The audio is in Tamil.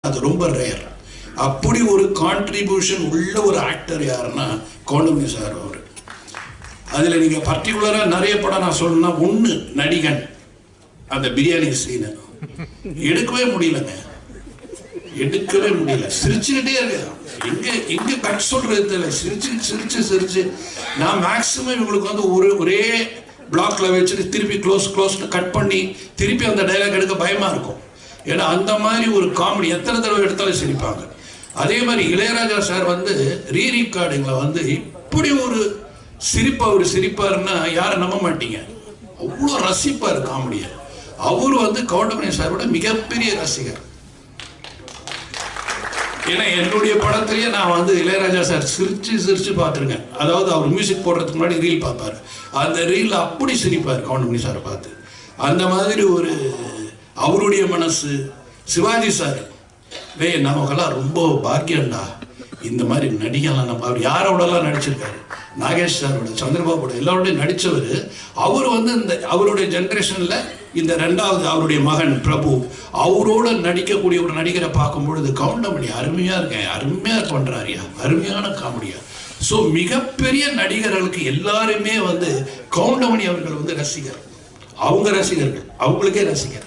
அது ரொம்ப ரேர். அப்படி ஒரு கான்ட்ரிபியூஷன் உள்ள ஒரு ஆக்டர் யாருன்னா கவுண்டமணி சார் அவர். அதில் நீங்கள் பர்டிகுலராக நிறைய படம் நான் சொல்லணும்னா, ஒன்று நடிகன் அந்த பிரியாணி சீனை எடுக்கவே முடியலங்க, எடுக்கவே முடியல. சிரிச்சுக்கிட்டே இருக்கு, எங்க கட் சொல்றது தெரியல, சிரிச்சு நான் மேக்சிமம் இவங்களுக்கு வந்து ஒரே பிளாக்ல வச்சுட்டு திருப்பி க்ளோஸ்னு கட் பண்ணி திருப்பி அந்த டைலாக் எடுக்க பயமா இருக்கும். ஏன்னா அந்த மாதிரி ஒரு காமெடி எத்தனை தடவை எடுத்தாலும் சிரிப்பாங்க. அதே மாதிரி இளையராஜா சார் வந்து ரீரெக்கார்டிங்கில் வந்து இப்படி ஒரு அவர் சிரிப்பாருன்னா யாரை நம்ப மாட்டீங்க, அவ்வளோ ரசிப்பார் காமெடியை. அவர் வந்து கவுண்டமணி சாரோட மிகப்பெரிய ரசிகர். ஏன்னா என்னுடைய படத்திலேயே நான் வந்து இளையராஜா சார் சிரிச்சு பார்த்துருக்கேன். அதாவது அவர் மியூசிக் போடுறதுக்கு முன்னாடி ரீல் பார்ப்பார், அந்த ரீல் அப்படி சிரிப்பார் கவுண்டமணி சாரை பார்த்து. அந்த மாதிரி ஒரு அவருடைய மனசு. சிவாஜி சார் நமக்கெல்லாம் ரொம்ப பாக்கியம்டா, இந்த மாதிரி நடிகலாம். நம்ம அவர் யாரோடலாம் நடிச்சிருக்காரு, நாகேஷ் சாரோட, சந்திரபாபோட, எல்லாரோடையும் நடித்தவர். அவர் வந்து இந்த அவருடைய ஜென்ரேஷனில் இந்த ரெண்டாவது அவருடைய மகன் பிரபு, அவரோட நடிக்கக்கூடிய ஒரு நடிகரை பார்க்கும் பொழுது கவுண்டமணி அருமையாக பண்ணுறாரியா, அருமையான காமெடியா. ஸோ மிகப்பெரிய நடிகர்களுக்கு எல்லாருமே வந்து கவுண்டமணி அவர்கள் வந்து ரசிகர், அவங்க ரசிகர்கள், அவங்களுக்கே ரசிகர்.